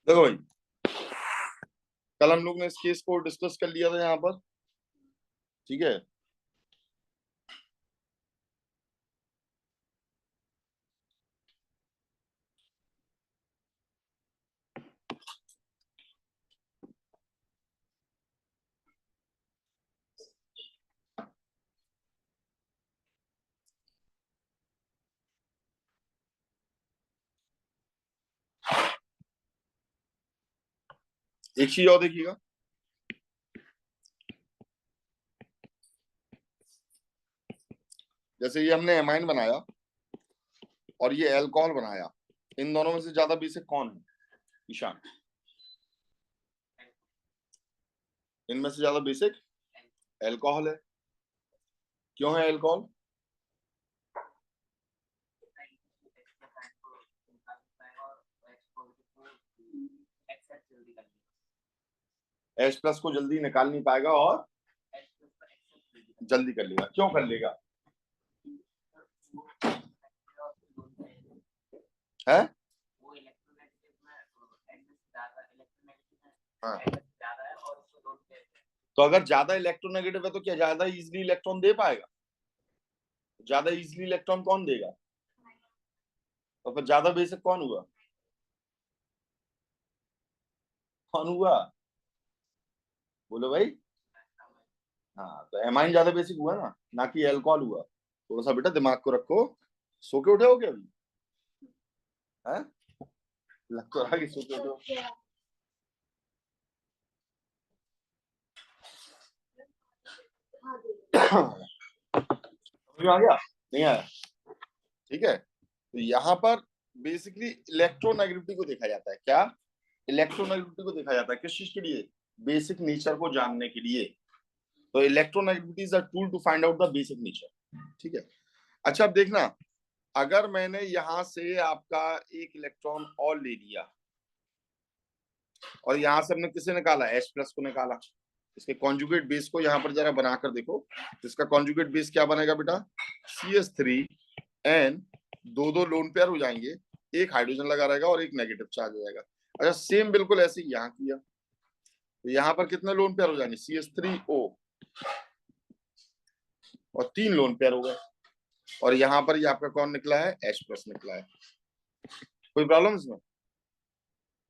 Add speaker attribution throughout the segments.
Speaker 1: देखो भाई, कल हम लोग ने इस केस को डिस्कस कर लिया था यहाँ पर। ठीक है, एक चीज और देखिएगा। जैसे ये हमने एमाइन बनाया और ये एल्कोहल बनाया, इन दोनों में से ज्यादा बेसिक कौन है ईशान? इनमें से ज्यादा बेसिक एल्कोहल है। क्यों है एल्कोहल? एच प्लस को जल्दी निकाल नहीं पाएगा और जल्दी कर लेगा। क्यों कर लेगा? है? हाँ। तो अगर ज्यादा इलेक्ट्रोनेगेटिव है तो क्या ज्यादा इजीली इलेक्ट्रॉन दे पाएगा? ज्यादा इजीली इलेक्ट्रॉन कौन देगा? तो फिर ज्यादा बेसिक कौन हुआ? कौन हुआ? बोलो भाई। हाँ, तो एमाइन ज्यादा बेसिक हुआ ना कि एल्कोहल हुआ। थोड़ा सा बेटा दिमाग को रखो। सो के उठे हो क्या अभी? है? लग तो रहा कि सो के उठे हो। समझ में आ गया? नहीं आया? ठीक है, तो यहाँ पर बेसिकली इलेक्ट्रोनेगेटिविटी को देखा जाता है। क्या? इलेक्ट्रोनेगेटिविटी को देखा जाता है किस चीज के लिए? बेसिक नेचर को जानने के लिए। तो electronegativity is a tool to find out the basic nature. ठीक है। अच्छा, अब देखना, अगर मैंने यहां से आपका एक इलेक्ट्रॉन और ले लिया और यहां से हमने किसे निकाला? एच प्लस को निकाला। इसके कॉन्जुगेट बेस को यहां पर जरा बनाकर देखो। इसका कॉन्जुगेट बेस क्या बनेगा बेटा? CH3 एन, दो दो लोन पेयर हो जाएंगे, एक हाइड्रोजन लगा रहेगा और एक नेगेटिव चार्ज हो जाएगा। अच्छा, सेम बिल्कुल ऐसे ही यहाँ किया तो यहाँ पर कितने लोन पेयर हो जाएंगे? CH3O, और 3 लोन पेयर हो गए। और यहाँ पर ये आपका कौन निकला है? H प्लस निकला है। कोई प्रॉब्लम इसमें?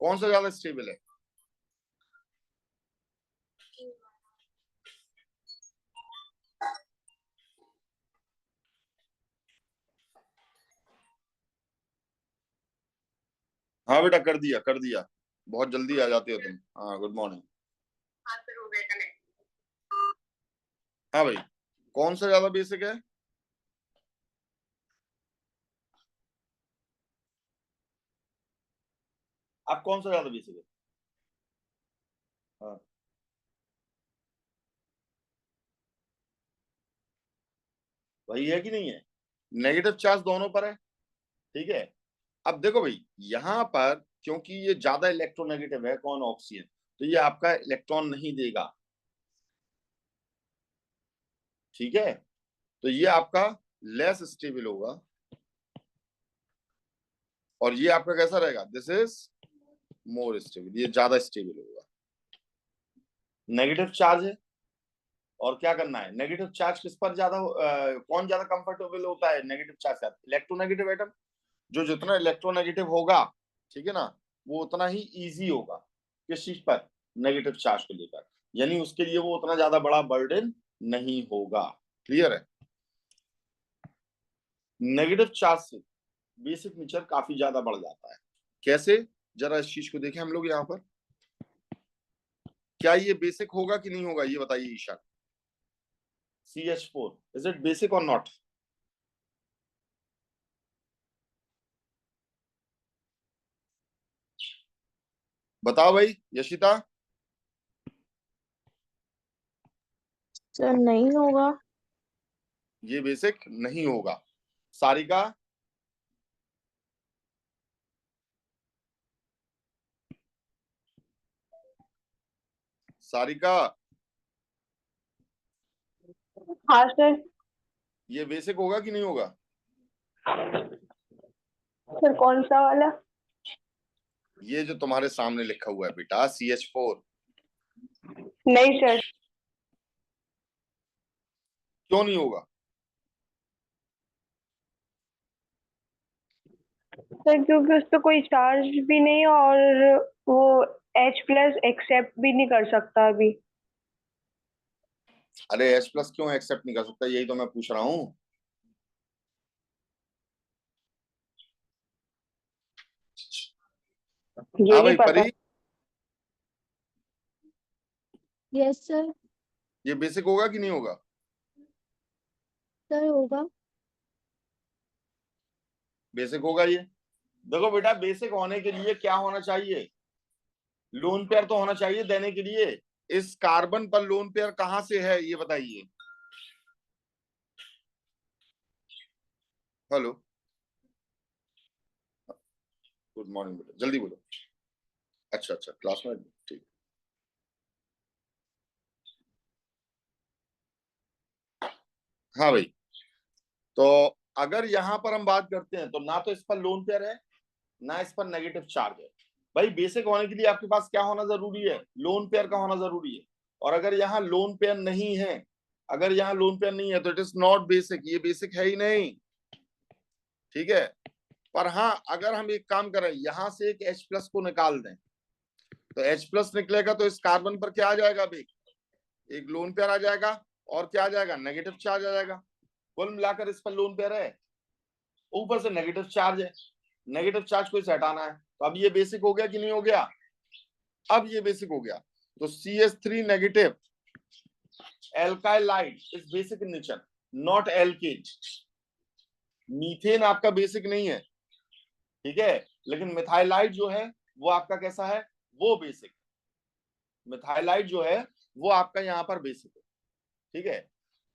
Speaker 1: कौन सा ज्यादा स्टेबल है? हाँ बेटा, कर दिया कर दिया। बहुत जल्दी आ जाते हो तुम। हाँ, गुड मॉर्निंग। हाँ भाई, कौन सा ज्यादा बेसिक है? आप कौन सा ज्यादा बेसिक है? हाँ, वही है कि नहीं है? नेगेटिव चार्ज दोनों पर है। ठीक है, अब देखो भाई, यहाँ पर क्योंकि ये ज्यादा इलेक्ट्रोनेगेटिव है, कौन? ऑक्सीजन, तो ये आपका इलेक्ट्रॉन नहीं देगा। ठीक है, तो ये आपका लेस स्टेबल होगा और ये आपका कैसा रहेगा? दिस इज मोर स्टेबल, ये ज्यादा स्टेबल होगा। नेगेटिव चार्ज है और क्या करना है? नेगेटिव चार्ज किस पर ज्यादा कौन ज्यादा कंफर्टेबल होता है नेगेटिव चार्ज से? Electronegative atom. जो जितना इलेक्ट्रोनेगेटिव होगा, ठीक है ना, वो उतना ही इजी होगा किस चीज पर? नेगेटिव चार्ज को लेकर। यानी उसके लिए वो उतना ज्यादा बड़ा बर्डन नहीं होगा। क्लियर है? नेगेटिव चार्ज से बेसिक नेचर काफी ज्यादा बढ़ जाता है। कैसे? जरा इस चीज को देखें हम लोग यहाँ पर। क्या ये बेसिक होगा कि नहीं होगा, ये बताइए Isha. CH4, is it basic और नॉट? बताओ भाई यशिता।
Speaker 2: सर नहीं होगा।
Speaker 1: ये बेसिक नहीं होगा। सारिका? सारिका,
Speaker 2: हाँ सर।
Speaker 1: ये बेसिक होगा कि नहीं होगा?
Speaker 2: सर कौन सा वाला?
Speaker 1: ये जो तुम्हारे सामने लिखा हुआ है बेटा CH4,
Speaker 2: नहीं सर।
Speaker 1: क्यों नहीं होगा?
Speaker 2: सर क्योंकि उस पर कोई चार्ज भी नहीं है और वो H+ एक्सेप्ट भी नहीं कर सकता अभी।
Speaker 1: अरे H+ क्यों एक्सेप्ट नहीं कर सकता, यही तो मैं पूछ रहा हूँ।
Speaker 2: ये
Speaker 1: हाँ
Speaker 2: नहीं
Speaker 1: भाई
Speaker 2: पता।
Speaker 1: परी,
Speaker 3: यस सर।
Speaker 1: ये बेसिक होगा कि नहीं होगा?
Speaker 3: सर होगा।
Speaker 1: बेसिक होगा ये। देखो बेटा, बेसिक होने के लिए क्या होना चाहिए? लोन पेयर तो होना चाहिए देने के लिए। इस कार्बन पर लोन पेयर कहां से है ये बताइए। हेलो, गुड मॉर्निंग बेटा, जल्दी बोलो। अच्छा अच्छा, क्लास में, ठीक। हाँ भाई, तो अगर यहां पर हम बात करते हैं तो ना तो इस पर लोन पेयर है, ना इस पर नेगेटिव चार्ज है। भाई बेसिक होने के लिए आपके पास क्या होना जरूरी है? लोन पेयर का होना जरूरी है। और अगर यहाँ लोन पेयर नहीं है, अगर यहाँ लोन पेयर नहीं है तो इट इज नॉट बेसिक, ये बेसिक है ही नहीं। ठीक है। पर हाँ, अगर हम एक काम करें, यहां से एक H+ को निकाल दें तो H+ निकलेगा, तो इस कार्बन पर क्या आ जाएगा भाई? एक लोन पेयर आ जाएगा, और क्या आ जाएगा? नेगेटिव चार्ज आ जाएगा। कुल मिलाकर इस पर लोन पेयर है, ऊपर से नेगेटिव चार्ज है। नेगेटिव चार्ज को इसे हटाना है, तो अब ये बेसिक हो गया कि नहीं हो गया? अब ये बेसिक हो गया। तो CH3 negative alkylide is basic in nature, not alkane. Methane आपका बेसिक नहीं है, ठीक है, लेकिन मिथाइलाइड जो है वो आपका कैसा है? वो बेसिक। मिथाइलाइड जो है वो आपका यहाँ पर बेसिक है। ठीक है।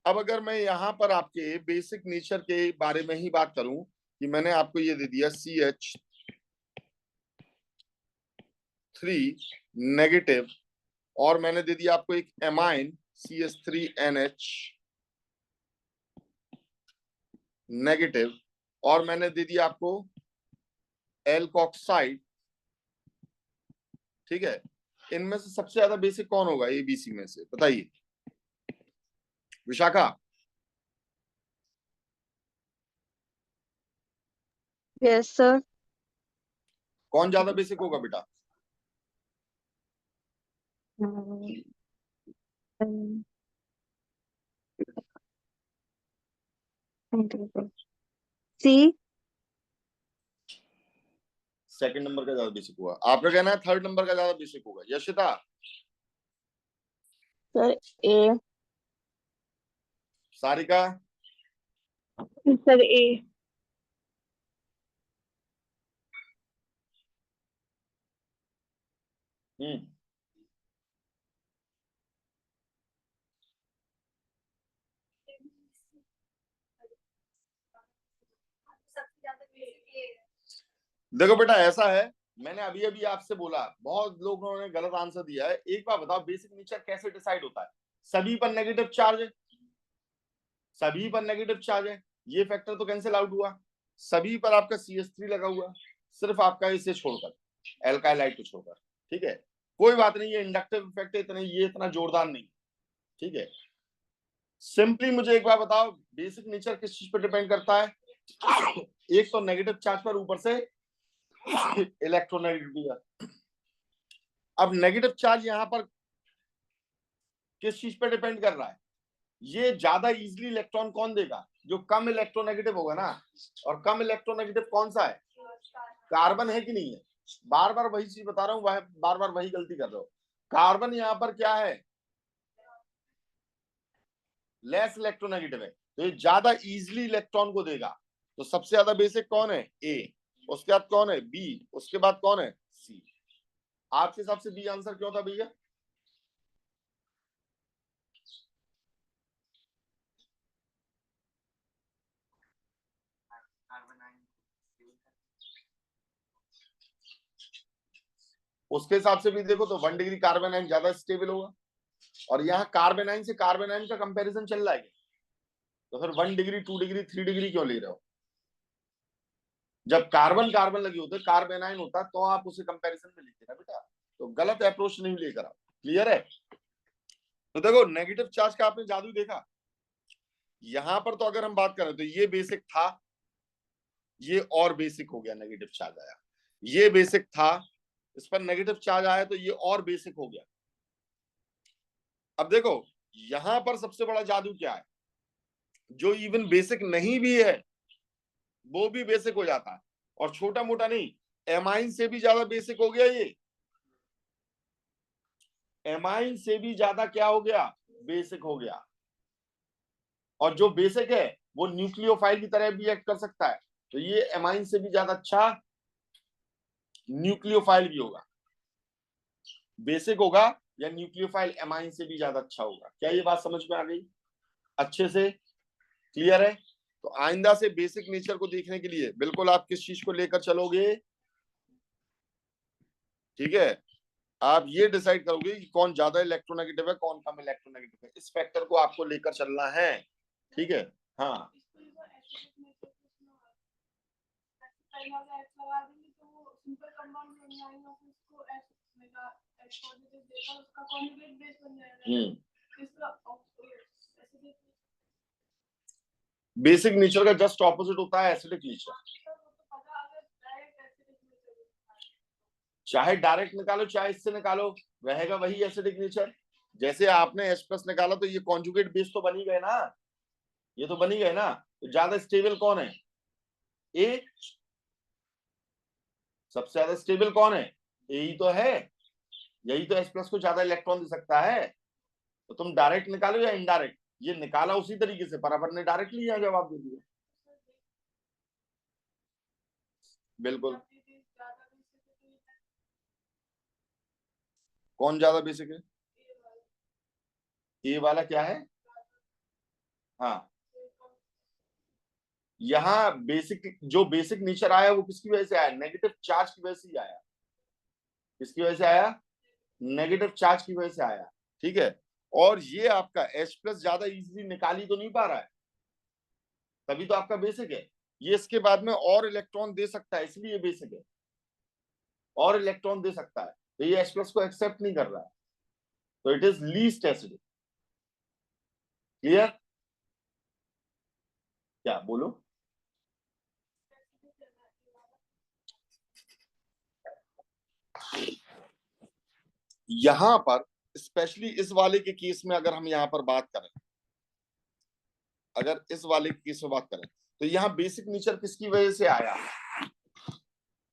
Speaker 1: अब अगर मैं यहाँ पर आपके बेसिक नेचर के बारे में ही बात करूं, कि मैंने आपको ये दे दिया CH3 नेगेटिव, और मैंने दे दिया आपको एक एमाइन CH3NH नेगेटिव, और मैंने दे दिया आपको एल्कोक्साइड। ठीक है। इनमें से सबसे ज्यादा बेसिक कौन होगा ABC में से, बताइए विशाखा।
Speaker 2: Yes sir.
Speaker 1: कौन ज्यादा बेसिक होगा बेटा?
Speaker 2: सी।
Speaker 1: सेकंड नंबर का ज्यादा बेसिक होगा, आपका कहना है थर्ड नंबर का ज्यादा बेसिक होगा। यशिता?
Speaker 2: सर ए।
Speaker 1: सारिका?
Speaker 2: सर ए।
Speaker 1: हम्म। देखो बेटा, ऐसा है, मैंने अभी अभी आपसे बोला, बहुत लोगों ने गलत आंसर दिया है। एक बार बताओ, बेसिक नेचर कैसे डिसाइड होता है? सभी पर नेगेटिव चार्ज है, सभी पर नेगेटिव चार्ज है, ये फैक्टर तो कैंसिल आउट हुआ। सभी पर आपका CH3 लगा हुआ, सिर्फ आपका इसे छोड़कर, एल्काइलाइड को छोड़कर। ठीक है, कोई बात नहीं, ये इंडक्टिव इफेक्ट है, ये इतना जोरदार नहीं। ठीक है। सिंपली मुझे एक बार बताओ, बेसिक नेचर किस चीज पर डिपेंड करता है? एक तो नेगेटिव चार्ज पर, ऊपर से इलेक्ट्रोनेगेटिविटी पर। अब नेगेटिव चार्ज यहां पर किस चीज पर डिपेंड कर रहा है? ये ज्यादा इजीली इलेक्ट्रॉन कौन देगा? जो कम इलेक्ट्रोनेगेटिव होगा ना। और कम इलेक्ट्रोनेगेटिव कौन सा है? कार्बन है कि नहीं है? बार बार वही चीज बता रहा हूं, बार बार वही गलती कर रहे हो। कार्बन यहां पर क्या है? लेस इलेक्ट्रोनेगेटिव है, तो ये ज्यादा इजीली इलेक्ट्रॉन को देगा। तो सबसे ज्यादा बेसिक कौन है? ए। उसके बाद कौन है? बी। उसके बाद कौन है? सी। आपके हिसाब से बी आंसर क्यों था भैया? उसके हिसाब से भी देखो तो 1 डिग्री कार्बन आयन ज्यादा स्टेबल होगा, और यहाँ कार्बन आयन से कार्बन आयन का कंपैरिजन चल रहा है, तो फिर 1 डिग्री 2 डिग्री 3 डिग्री क्यों ले रहे हो? जब कार्बन कार्बन लगे होते, कार्बेनाइन होता, तो आप उसे कंपैरिजन में लेते ना बेटा, तो गलत अप्रोच नहीं लेकर आप। क्लियर है? तो देखो नेगेटिव चार्ज का आपने जादू देखा। यहां पर तो अगर हम बात करें तो ये बेसिक था, ये और बेसिक हो गया, नेगेटिव चार्ज आया। ये बेसिक था, इस पर नेगेटिव चार्ज आया तो ये और बेसिक हो गया। अब देखो यहां पर सबसे बड़ा जादू क्या है, जो इवन बेसिक नहीं भी है वो भी बेसिक हो जाता है, और छोटा मोटा नहीं, एमाइन से भी ज्यादा बेसिक हो गया ये। एमाइन से भी ज्यादा क्या हो गया, बेसिक हो गया। और जो बेसिक है वो न्यूक्लियोफाइल की तरह भी एक्ट कर सकता है, तो ये एमाइन से भी ज्यादा अच्छा न्यूक्लियोफाइल भी होगा। बेसिक होगा या न्यूक्लियोफाइल एमाइन से भी ज्यादा अच्छा होगा। क्या ये बात समझ में आ गई अच्छे से? क्लियर है? तो आइंदा से बेसिक नेचर को देखने के लिए बिल्कुल आप किस चीज को लेकर चलोगे, ठीक है, आप ये डिसाइड करोगे कि कौन ज्यादा इलेक्ट्रोनेगेटिव है, कौन कम इलेक्ट्रोनेगेटिव है, इस फैक्टर को आपको लेकर चलना है। ठीक है? हाँ, बेसिक नेचर का जस्ट ऑपोजिट होता है एसिडिक नेचर। चाहे डायरेक्ट निकालो चाहे इससे निकालो, रहेगा वही एसिडिक नेचर। जैसे आपने H प्लस निकाला तो ये कॉन्जुगेट बेस तो बन ही गए ना, ये तो बन ही गए ना। तो ज्यादा स्टेबल कौन है? ए। सबसे ज्यादा स्टेबल कौन है? ए ही तो है। यही तो H प्लस को ज्यादा इलेक्ट्रॉन दे सकता है। तो तुम डायरेक्ट निकालो या इनडायरेक्ट, ये निकाला उसी तरीके से, पर अपन ने डायरेक्टली यहाँ जवाब दे दिया। बिल्कुल। कौन ज्यादा बेसिक है? ए वाला क्या है? हाँ, यहाँ बेसिक, जो बेसिक नेचर आया वो किसकी वजह से आया? नेगेटिव चार्ज की वजह से ही आया। किसकी वजह से आया? नेगेटिव चार्ज की वजह से आया। ठीक है? और ये आपका H प्लस ज्यादा इजीली निकाल ही तो नहीं पा रहा है, तभी तो आपका बेसिक है। ये इसके बाद में और इलेक्ट्रॉन दे सकता है, इसलिए बेसिक है, और इलेक्ट्रॉन दे सकता है, तो ये H प्लस को एक्सेप्ट नहीं कर रहा है, तो it is least acidic. Clear? क्या बोलो? यहां पर स्पेशली इस वाले के केस में अगर हम यहां पर बात करें, अगर इस वाले के केस में बात करें, तो यहाँ बेसिक नेचर किसकी वजह से आया?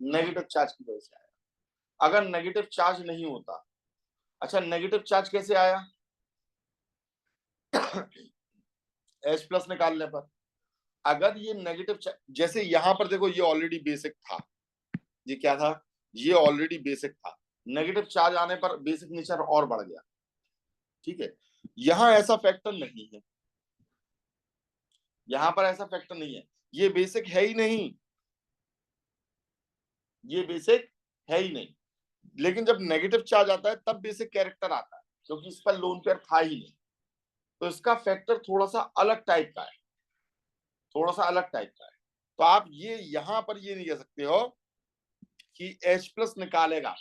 Speaker 1: नेगेटिव चार्ज की वजह से आया। अगर नेगेटिव चार्ज नहीं होता, अच्छा नेगेटिव चार्ज कैसे आया? H प्लस निकालने पर, अगर ये नेगेटिव, जैसे यहां पर देखो ये ऑलरेडी बेसिक था, ये क्या था? ये ऑलरेडी बेसिक था, नेगेटिव चार्ज आने पर बेसिक नेचर और बढ़ गया। ठीक है? यहां ऐसा फैक्टर नहीं है, यहां पर ऐसा फैक्टर नहीं है, ये बेसिक है ही नहीं, ये बेसिक है ही नहीं। लेकिन जब नेगेटिव चार्ज आता है तब बेसिक कैरेक्टर आता है, क्योंकि इस पर लोन पेयर था ही नहीं, तो इसका फैक्टर थोड़ा सा अलग टाइप का है, थोड़ा सा अलग टाइप का है। तो आप ये यहां पर ये नहीं कह सकते हो कि H प्लस निकालेगा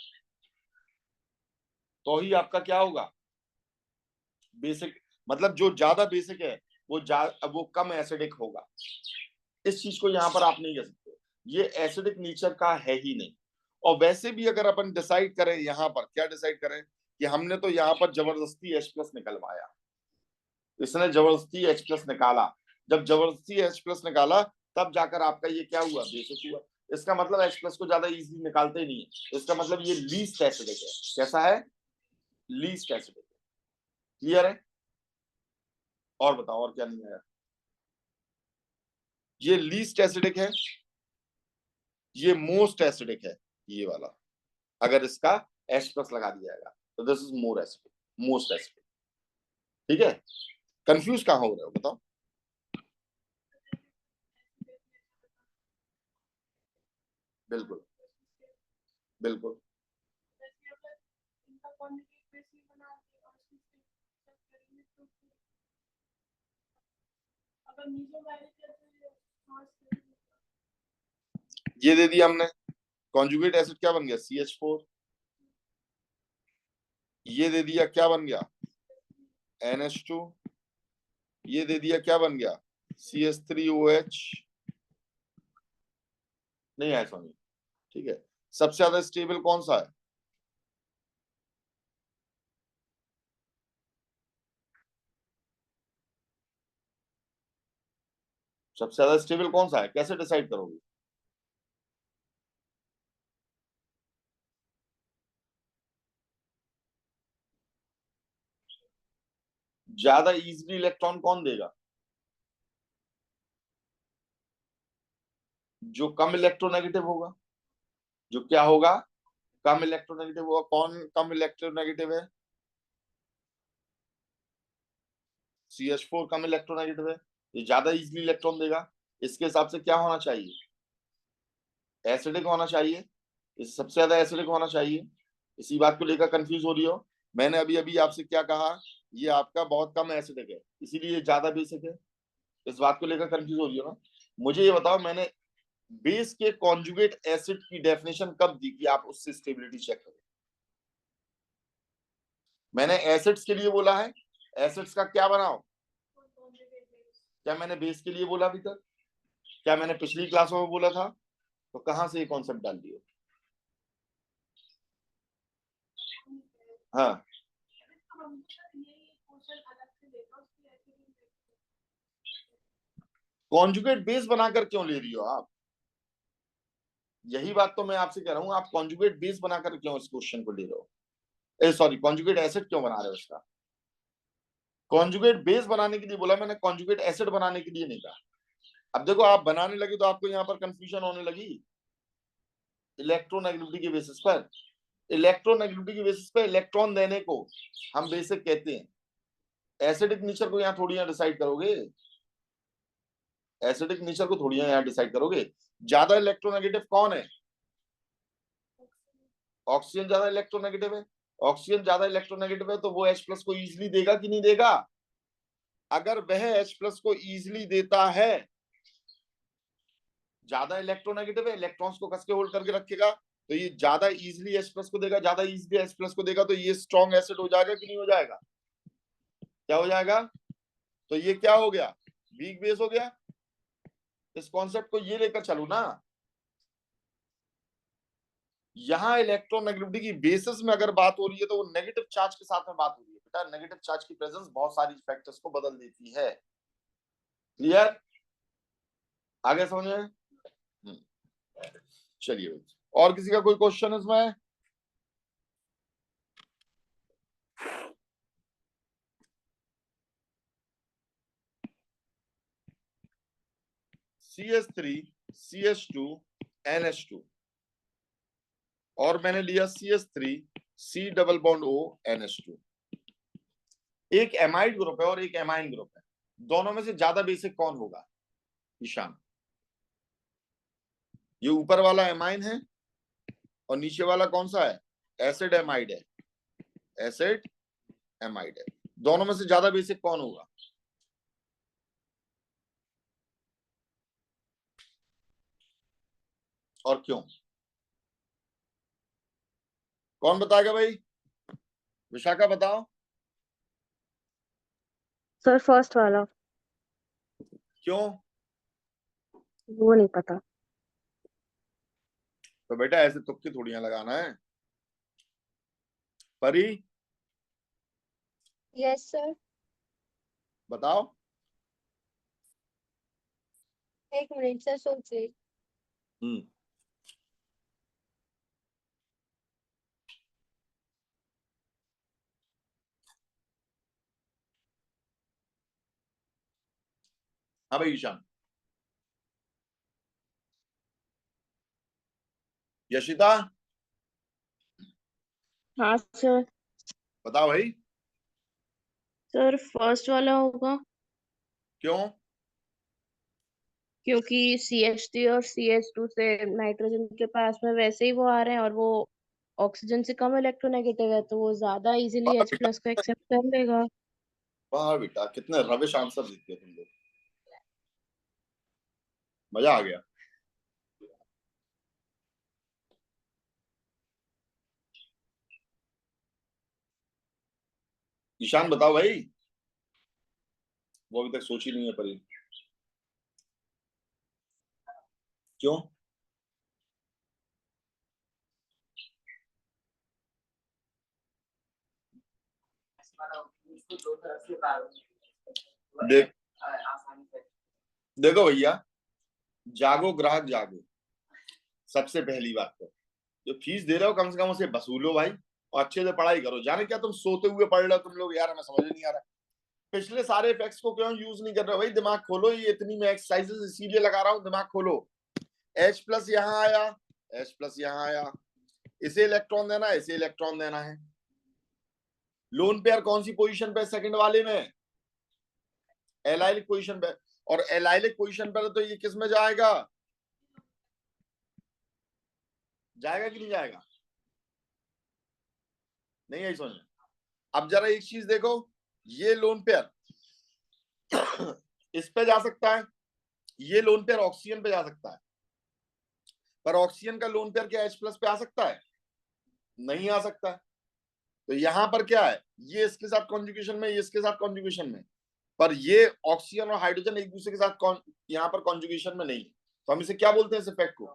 Speaker 1: तो ही आपका क्या होगा, बेसिक, मतलब जो ज्यादा बेसिक है वो कम एसिडिक होगा। इस चीज को यहां पर आप नहीं कह सकते, ये एसिडिक नेचर का है ही नहीं। और वैसे भी अगर अपन डिसाइड करें, यहां पर क्या डिसाइड करें कि हमने तो यहां पर जबरदस्ती H प्लस निकलवाया, इसने जबरदस्ती H प्लस निकाला, जब जबरदस्ती H प्लस निकाला तब जाकर आपका ये क्या हुआ, बेसिक हुआ। इसका मतलब H प्लस को ज्यादा इजीली निकालते ही नहीं है, इसका मतलब ये लीस्ट एसिडिक है। कैसा है? लीस्ट एसिडिक है। क्लियर है? और बताओ और क्या नहीं है? ये लीस्ट एसिडिक है, ये मोस्ट एसिडिक है, ये वाला। अगर इसका H प्लस लगा दिया जाएगा तो this is more acidic, most acidic. ठीक है? कंफ्यूज कहां हो रहे हो बताओ? बिल्कुल, बिल्कुल। ये दे दिया हमने, कॉन्जुगेट एसिड क्या बन गया, CH4। ये दे दिया, क्या बन गया, NH2। ये दे दिया, क्या बन गया, CH3OH। नहीं आया समझ, ठीक है। सबसे ज्यादा स्टेबल कौन सा है, सबसे ज्यादा स्टेबल कौन सा है, कैसे डिसाइड करोगे। ज्यादा इजीली इलेक्ट्रॉन कौन देगा, जो कम इलेक्ट्रोनेगेटिव होगा। जो क्या होगा, कम इलेक्ट्रोनेगेटिव होगा। कौन कम इलेक्ट्रोनेगेटिव है, CH4 कम इलेक्ट्रोनेगेटिव है, ये ज्यादा इजीली इलेक्ट्रॉन देगा। इसके हिसाब से क्या होना चाहिए, एसिडिक होना चाहिए, इस सबसे ज्यादा एसिडिक होना चाहिए। इसी बात को लेकर कंफ्यूज हो रही हो। मैंने अभी अभी आपसे क्या कहा, ये आपका बहुत कम एसिडिक है, इसीलिए ये ज्यादा बेसिक है। इस बात को लेकर कंफ्यूज हो रही हो ना। मुझे ये बताओ, मैंने बेस के कॉन्जुगेट एसिड की डेफिनेशन कब दी कि आप उससे स्टेबिलिटी चेक करो। मैंने एसिड्स के लिए बोला है, एसिड्स का क्या बनाओ। क्या मैंने बेस के लिए बोला अभी तक, क्या मैंने पिछली क्लासों में बोला था, तो कहां से ये कॉन्सेप्ट डाल दिए। हाँ, कॉन्जुगेट बेस बनाकर क्यों ले रही हो आप, यही बात तो मैं आपसे कह रहा हूं। आप कॉन्जुगेट बेस बनाकर क्यों इस क्वेश्चन को ले रहे हो, सॉरी कॉन्जुगेट एसिड क्यों बना रहे हो इसका। कॉन्जुगेट बेस बनाने के लिए बोला मैंने, कॉन्जुगेट एसिड बनाने के लिए नहीं कहा। अब देखो, आप बनाने लगे तो आपको यहाँ पर कंफ्यूजन होने लगी इलेक्ट्रोनेगेटिविटी के बेसिस पर। इलेक्ट्रोनेगेटिविटी के बेसिस पर इलेक्ट्रॉन देने को हम बेसिक कहते हैं। एसिडिक नेचर को यहाँ थोड़ी यहाँ डिसाइड करोगे, एसिडिक नेचर को थोड़ी यहाँ डिसाइड करोगे। ज्यादा इलेक्ट्रोनेगेटिव कौन है, ऑक्सीजन ज्यादा इलेक्ट्रोनेगेटिव है। ऑक्सीजन ज्यादा इलेक्ट्रोनेगेटिव है तो वो H+ को इजीली देगा कि नहीं देगा। अगर वह H+ को इजीली देता है, ज्यादा इलेक्ट्रोनेगेटिव है, इलेक्ट्रॉन्स को कस के होल्ड करके रखेगा, तो ये ज्यादा इजीली H+ को देगा। ज्यादा इजीली H+ को देगा तो ये स्ट्रॉन्ग एसिड हो जाएगा कि नहीं हो जाएगा, क्या हो जाएगा। तो ये क्या हो गया, वीक बेस हो गया। इस कॉन्सेप्ट को ये लेकर चलो ना। यहाँ इलेक्ट्रोनेगेटिविटी की बेसिस में अगर बात हो रही है तो वो नेगेटिव चार्ज के साथ में बात हो रही है बेटा। नेगेटिव चार्ज की प्रेजेंस बहुत सारी फैक्टर्स को बदल देती है। क्लियर, आगे समझ में। चलिए, और किसी का कोई क्वेश्चन इसमें। CH3 CH2 NH2 और मैंने लिया CH3 C double bond O NH2। एक एमाइड ग्रुप है और एक एमाइन ग्रुप है, दोनों में से ज्यादा बेसिक कौन होगा, ईशान। ये ऊपर वाला एमाइन है और नीचे वाला कौन सा है, एसिड एमाइड है। एसिड एमाइड है, दोनों में से ज्यादा बेसिक कौन होगा। और क्यों, कौन बताएगा भाई, विशाखा बताओ।
Speaker 3: सर फर्स्ट वाला।
Speaker 1: क्यों,
Speaker 3: वो नहीं पता।
Speaker 1: तो बेटा ऐसे तुक्के थोड़ियां लगाना है। परी
Speaker 3: यस सर।
Speaker 1: बताओ।
Speaker 3: एक मिनट सर, सोच रही।
Speaker 1: हम्म, हाँ भाई ईशान। यशिता
Speaker 4: हाँ सर।
Speaker 1: बताओ भाई।
Speaker 4: सर फर्स्ट वाला होगा,
Speaker 1: क्यों,
Speaker 4: क्योंकि CH3 और CH2 से नाइट्रोजन के पास में वैसे ही वो आ रहे हैं और वो ऑक्सीजन से कम इलेक्ट्रोनेगेटिव है, तो वो ज्यादा इजीली
Speaker 1: वाह बेटा,
Speaker 4: H+ को एक्सेप्ट कर लेगा।
Speaker 1: वाह बेटा, कितने रविश आंसर देते हो तुम लोग, मजा आ गया। ईशान बताओ भाई, वो अभी तक सोची नहीं है परी, क्यों? देख देखो भैया, जागो ग्राहक जागो। सबसे पहली बात तो जो फीस दे रहे हो कम से कम उसे वसूलो भाई, और अच्छे से पढ़ाई करो। जाने क्या तुम सोते हुए पढ़ रहे हो तुम लोग यार, हमें समझ नहीं आ रहा। पिछले सारे इफेक्ट्स को क्यों यूज नहीं कर रहे हो भाई? दिमाग खोलो, ये इतनी मैं एक्सरसाइजेस इसीलिए लगा रहा हूँ, दिमाग खोलो। H प्लस यहाँ आया, H प्लस यहाँ आया, इसे इलेक्ट्रॉन देना है, इसे इलेक्ट्रॉन देना है। लोन पेयर कौन सी पोजीशन पे? सेकंड वाले में, एलाइलिक पोजीशन पे। और एलाइलिक पोजीशन पर तो ये किस में जाएगा? जाएगा कि नहीं जाएगा? नहीं है समझ में? अब जरा एक चीज देखो, ये लोन पेयर इस पे जा सकता है, ये लोन पेयर ऑक्सीजन पे जा सकता है, पर ऑक्सीजन का लोन पेयर क्या H प्लस पे आ सकता है? नहीं आ सकता। तो यहां पर क्या है, ये इसके साथ कॉन्जुगेशन में, ये इसके साथ कॉन्जुगेशन में, पर ये ऑक्सीजन और हाइड्रोजन एक दूसरे के साथ यहाँ पर कॉन्जुगेशन में नहीं है। तो हम इसे क्या बोलते हैं इस इफेक्ट को?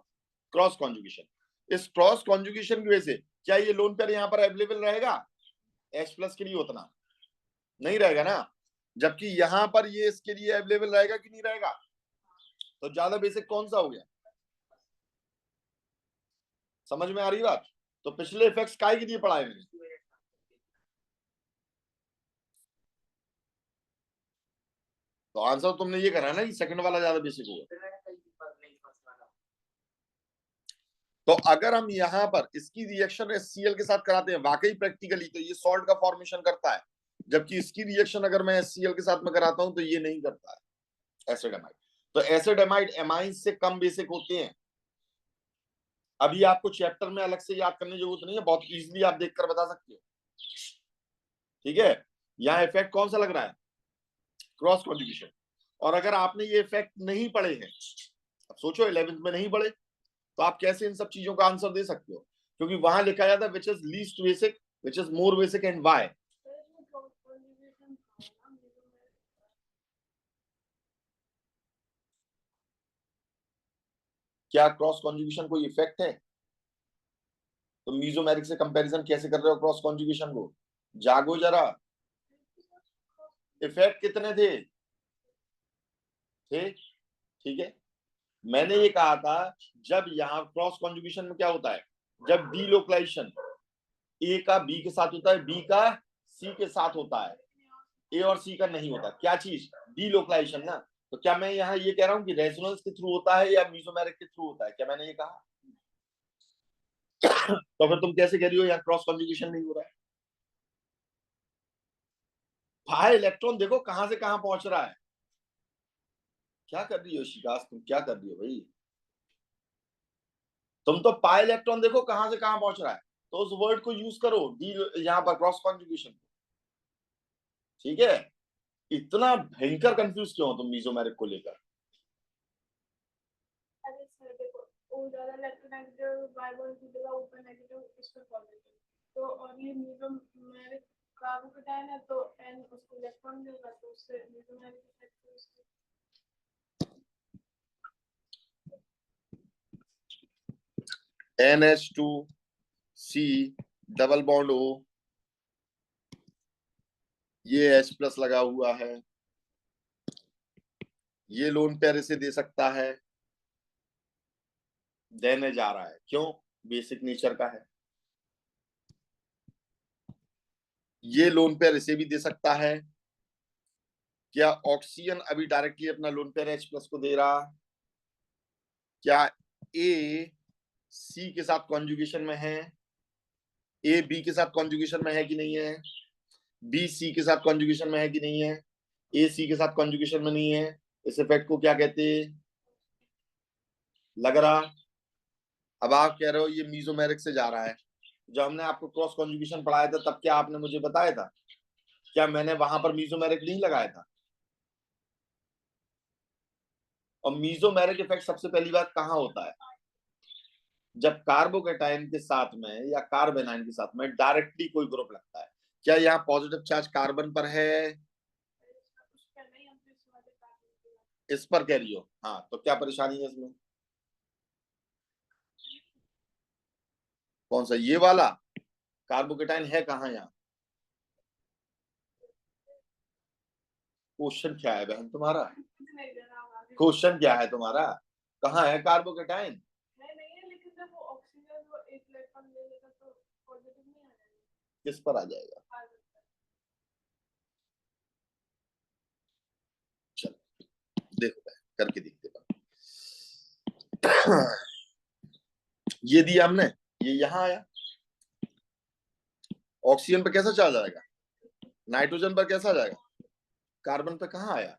Speaker 1: Cross conjugation. इस क्रॉस कॉन्जुगेशन की वजह से क्या ये लोन पेयर यहाँ पर अवेलेबल रहेगा H प्लस के लिए? उतना नहीं रहेगा ना, जबकि यहां पर ये इसके लिए अवेलेबल रहेगा कि नहीं रहेगा? तो ज्यादा बेसिक कौन सा हो गया? समझ में आ रही बात? तो पिछले इफेक्ट्स काय के लिए पढ़ाए मैंने? तो आंसर तुमने ये करा ना कि सेकंड वाला ज्यादा बेसिक होगा। तो अगर हम यहाँ पर इसकी रिएक्शन HCl के साथ कराते हैं वाकई प्रैक्टिकली, तो ये सॉल्ट का फॉर्मेशन करता है, जबकि इसकी रिएक्शन अगर मैं HCl के साथ में कराता हूं तो ये नहीं करता है, एसिड एमाइड। तो एसिड एमाइड एमाइन से कम बेसिक होते हैं। अभी आपको चैप्टर में अलग से याद करने की जरूरत नहीं है, बहुत इजीली आप देखकर बता सकते हो। ठीक है, यहाँ इफेक्ट कौन सा लग रहा है? Cross conjugation. और अगर आपने ये इफेक्ट नहीं पढ़े हैं, अब सोचो 11th में नहीं पढ़े, तो आप कैसे इन सब चीजों का आंसर दे सकते हो? क्योंकि वहां लिखा जाता है which is least basic, which is more basic and why. क्या क्रॉस कॉन्जुगेशन कोई इफेक्ट है? तो मीजोमेरिक से कंपैरिजन कैसे कर रहे हो क्रॉस कॉन्जुगेशन को? जागो जरा, इफेक्ट कितने थे? ठीक है, मैंने ये कहा था जब यहाँ क्रॉस कॉन्जुगेशन में क्या होता है, जब डीलोकलाइजेशन ए का बी के साथ होता है, बी का सी के साथ होता है, ए और सी का नहीं होता। क्या चीज? डीलोकलाइजेशन ना। तो क्या मैं यहाँ ये कह रहा हूँ कि रेजोनेंस के थ्रू होता है या मीजोमेरिक के थ्रू होता है? क्या मैंने ये कहा? तो फिर तुम कैसे कह रही हो यहाँ क्रॉस कॉन्जुगेशन नहीं हो रहा है? भाई इलेक्ट्रॉन देखो कहां से कहां पहुंच रहा है। क्या कर रही हो शिकास, तुम क्या कर रही हो भाई? तुम तो पाई इलेक्ट्रॉन देखो कहां से कहां पहुंच रहा है, तो उस वर्ड को यूज करो डी, यहाँ पर क्रॉस कॉन्जुगेशन। ठीक है, इतना भयंकर कंफ्यूज क्यों हो तुम मीजोमेरिक को लेकर?
Speaker 5: अरे सर देखो, वो ज्यादा इलेक्ट्रोनेगेटिव बाय बॉन्ड की जगह ओपन नेगेटिव इस पर पॉजिटिव, तो और ये मीजोमेरिक कार्बोकेटायन है, तो एन उसको इलेक्ट्रॉन देगा, तो उससे mesomeric effect
Speaker 1: NH2C double bond O, ये H प्लस लगा हुआ है, ये लोन पेयर इसे दे सकता है, देने जा रहा है, क्यों? बेसिक नेचर का है। ये लोन पेयर इसे भी दे सकता है। क्या ऑक्सीजन अभी डायरेक्टली अपना लोन पेयर H प्लस को दे रहा? क्या A C के साथ कॉन्जुगेशन में है? A B के साथ कॉन्जुगेशन में है कि नहीं है? B C के साथ कॉन्जुगेशन में है कि नहीं है? A C के साथ कॉन्जुगेशन में नहीं है। इस इफेक्ट को क्या कहते हैं? लग रहा? अब आप कह रहे हो ये मीजोमेरिक से जा रहा है। जब हमने आपको क्रॉस कॉन्जुगेशन पढ़ाया था तब क्या आपने मुझे बताया था? क्या मैंने वहां पर मीजोमेरिक नहीं लगाया था? और मीजोमेरिक इफेक्ट सबसे पहली बात कहाँ होता है? जब कार्बोकेटाइन के साथ में या कार्बेनाइन के साथ में डायरेक्टली कोई ग्रुप लगता है। क्या यहाँ पॉजिटिव चार्ज कार्बन पर है?
Speaker 5: उस पर नहीं, हम तो इस वाले कार्बन की बात
Speaker 1: इस पर कह रही हो? हाँ, तो क्या परेशानी है इसमें? कौन सा, ये वाला कार्बोकेटाइन है कहाँ यहाँ? क्वेश्चन क्या है बहन तुम्हारा?
Speaker 5: कुछ नहीं दे रहा हूँ आगे।
Speaker 1: क्वेश्चन क्या है तुम्हारा? कहाँ है कार्बोकेटाइन?
Speaker 5: नहीं है, लेकिन जब वो ऑक्सीजन वो एक इलेक्ट्रॉन ले लेगा तो पॉजिटिव नहीं आ जाएगा,
Speaker 1: किस पर आ जाएगा?
Speaker 5: आ जाता है।
Speaker 1: चलो देखो बहन, करके देखते बहन। ये दिया हमने, ये यहाँ आया, ऑक्सीजन पर कैसा चार्ज आएगा? नाइट्रोजन पर कैसा जाएगा? कार्बन पे कहाँ आया?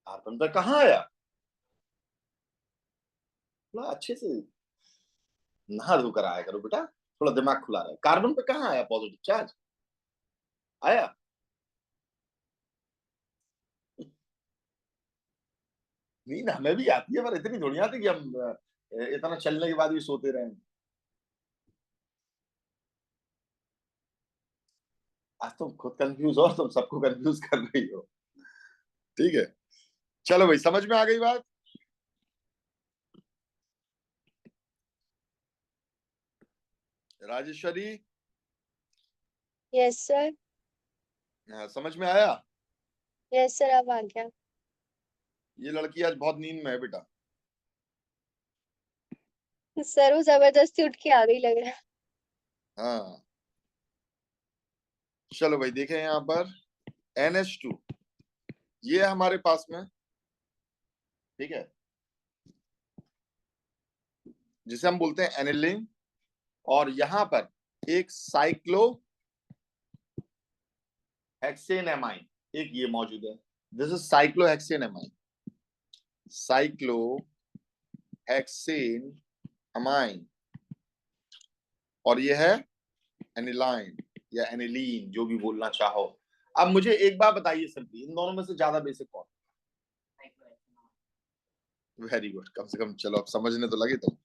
Speaker 1: कार्बन पे कहाँ आया? थोड़ा अच्छे से नहा धोकर आया करो बेटा, थोड़ा दिमाग खुला रहा है। कार्बन पे कहाँ आया पॉजिटिव चार्ज? आया? नींद हमें भी आती है, पर इतनी थोड़ी आती कि हम इतना चलने के बाद भी सोते रहे। आज तुम खुद कंफ्यूज हो और तुम सबको कंफ्यूज कर रही हो। ठीक है, चलो भाई, समझ में आ गई बात? Rajeshwari,
Speaker 3: yes sir.
Speaker 1: समझ में आया?
Speaker 3: यस सर, अब आ गया।
Speaker 1: ये लड़की आज बहुत नींद में है बेटा।
Speaker 3: सर वो जबरदस्ती उठ के आ गई लग रहा है।
Speaker 1: हाँ, चलो भाई, देखें यहाँ पर NH2, ये है हमारे पास में, ठीक है, जिसे हम बोलते हैं एनिलीन। और यहां पर एक साइक्लो हेक्सेन एमाइन, एक ये मौजूद है। This is cyclo hexane amine, cyclo hexane amine. और ये है एनिलाइन या एनिलीन, जो भी बोलना चाहो। अब मुझे एक बात बताइए सिंपली, इन दोनों में से ज्यादा बेसिक कौन? वेरी गुड, कम से कम चलो अब समझने तो लगे तुम।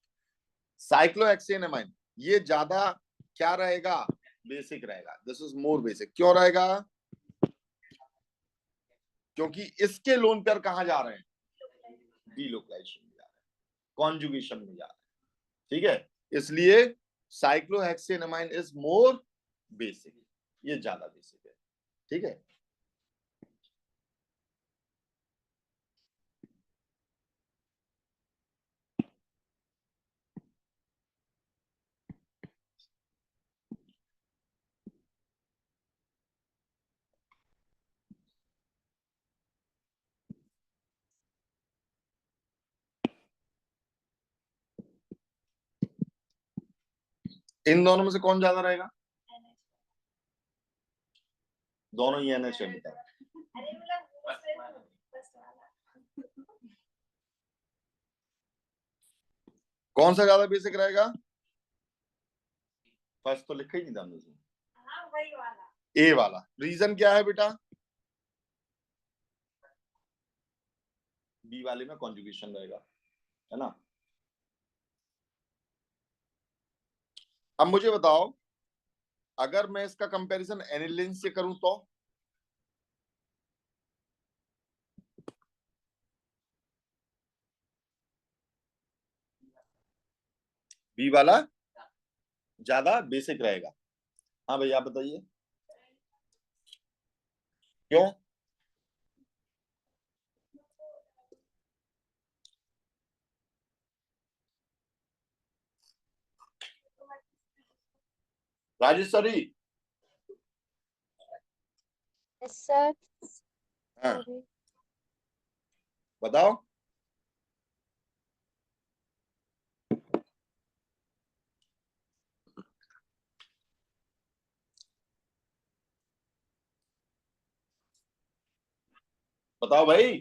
Speaker 1: साइक्लोहेक्सेन एमाइन, ये ज्यादा क्या रहेगा? बेसिक रहेगा। This is more basic. क्यों रहेगा? क्योंकि इसके लोन पेयर कहां जा रहे हैं? डीलोकलाइजेशन में जा रहे हैं, कॉन्जुगेशन में जा रहे हैं। ठीक है, इसलिए cyclohexane amine is more basic, ये ज्यादा बेसिक है। ठीक है, इन दोनों में से कौन ज्यादा रहेगा? दोनों ही NH है बेटा। कौन सा ज्यादा बेसिक रहेगा? फर्स्ट तो लिखा ही नहीं था हमने, ए वाला। रीजन क्या है बेटा? बी वाले में कॉन्जुगेशन रहेगा, है ना। अब मुझे बताओ, अगर मैं इसका कंपैरिजन एनिलीन से करूं तो? बी वाला ज्यादा बेसिक रहेगा। हाँ भैया, आप बताइए क्यों? Rajeshwari,
Speaker 3: yes sir.
Speaker 1: हाँ बताओ। बताओ भाई।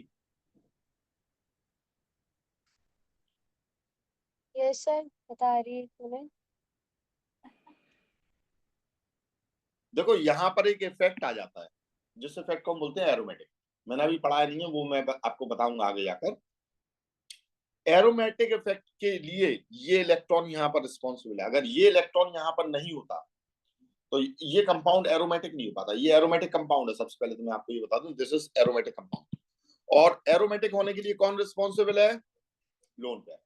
Speaker 3: यस सर, बता रही है तुम्हें।
Speaker 1: देखो, यहाँ पर एक इफेक्ट आ जाता है, जिस इफेक्ट को हम बोलते हैं एरोमेटिक। मैंने अभी पढ़ाया नहीं है वो, मैं आपको बताऊंगा आगे जाकर। एरोमेटिक इफेक्ट के लिए ये इलेक्ट्रॉन यहाँ पर रिस्पॉन्सिबल है। अगर ये इलेक्ट्रॉन यहाँ पर नहीं होता तो ये कंपाउंड एरोमेटिक नहीं हो पाता। ये एरोमेटिक कंपाउंड है, सबसे पहले तो मैं आपको ये बता दूं, दिस इज एरोमेटिक कंपाउंड। और एरोमेटिक होने के लिए कौन रिस्पॉन्सिबल है? Lone pair.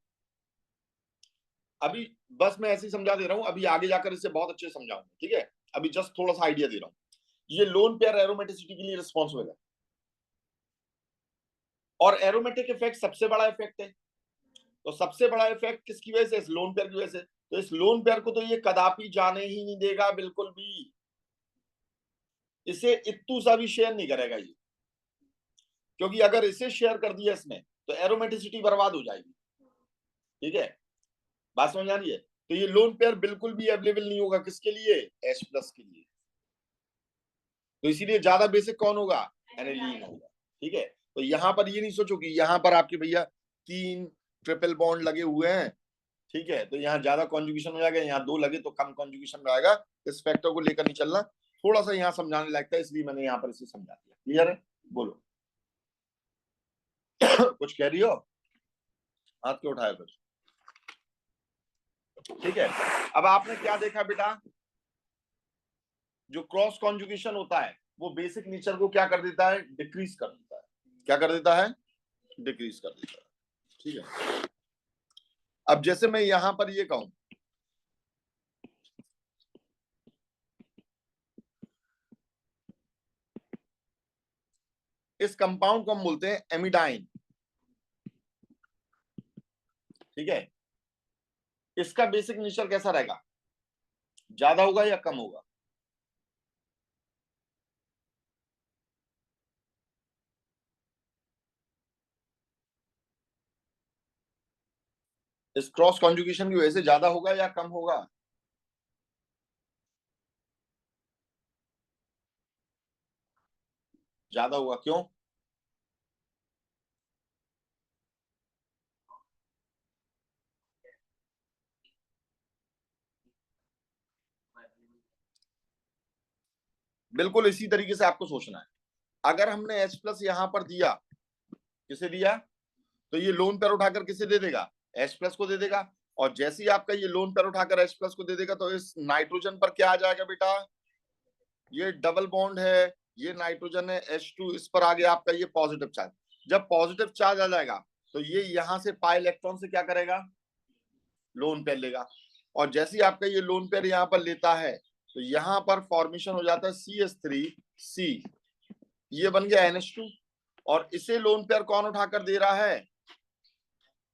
Speaker 1: अभी बस मैं ऐसे ही समझा दे रहा हूं, अभी आगे जाकर इसे बहुत अच्छे से समझाऊंगा, ठीक है? अभी जस्ट थोड़ा सा आइडिया दे रहा हूं। ये लोन पेयर एरोमेटिसिटी के लिए रिस्पॉन्सिबल है। और एरोमेटिक इफेक्ट सबसे बड़ा इफेक्ट है। तो सबसे बड़ा इफेक्ट किसकी वजह से? इस लोन पेयर की वजह से। तो इस लोन पेयर को तो ये कदापि जाने ही नहीं देगा, बिल्कुल भी। इसे इत्तू सा भी शेयर नहीं करेगा ये, क्योंकि अगर इसे शेयर कर दिया इसने तो एरोमेटिसिटी बर्बाद हो जाएगी। ठीक है, बात समझ आ रही है? तो ये लोन पेयर बिल्कुल भी अवेलेबल नहीं होगा किसके लिए? H+ के लिए। तो इसीलिए ज्यादा बेसिक कौन होगा? एनिलीन होगा। ठीक है, तो यहां पर ये नहीं सोचो कि यहां पर आपके भैया 3 ट्रिपल बॉन्ड लगे हुए हैं, ठीक है, तो यहाँ ज्यादा कॉन्जुगेशन हो जाएगा, यहाँ 2 लगे तो कम कॉन्जुगेशन में आएगा। इस फैक्टर को लेकर नहीं चलना, थोड़ा सा यहाँ समझाने लगता है, इसलिए मैंने यहाँ पर इसे समझा दिया। क्लियर है? बोलो। कुछ कह रही हो? हाथ क्यों उठाया फिर? ठीक है, अब आपने क्या देखा बेटा? जो क्रॉस कॉन्जुगेशन होता है वो बेसिक नेचर को क्या कर देता है? डिक्रीज कर देता है। क्या कर देता है? डिक्रीज कर देता है। ठीक है, अब जैसे मैं यहां पर ये कहूं, इस कंपाउंड को हम बोलते हैं एमिडाइन। ठीक है, इसका बेसिक नेचर कैसा रहेगा? ज्यादा होगा या कम होगा? इस क्रॉस कॉन्जुगेशन की वजह से ज्यादा होगा या कम होगा? ज्यादा होगा। क्यों? बिल्कुल इसी तरीके से आपको सोचना है। अगर हमने H+ यहां पर दिया, किसे दिया? तो ये लोन पेयर उठाकर किसे दे देगा? H+ को दे देगा। और जैसे ही आपका ये लोन पेयर उठाकर H+ को दे देगा तो इस नाइट्रोजन पर क्या आ जाएगा बेटा? ये डबल बॉन्ड है, ये नाइट्रोजन है H2, इस पर आ गया आपका ये पॉजिटिव चार्ज। जब पॉजिटिव चार्ज आ जाएगा तो ये यहां से पाई इलेक्ट्रॉन से क्या करेगा? लोन पेयर लेगा। और जैसे ही आपका ये लोन पेयर यहाँ पर लेता है तो यहाँ पर फॉर्मेशन हो जाता है CH3C, ये बन गया NH2। और इसे लोन पेयर कौन उठाकर दे रहा है?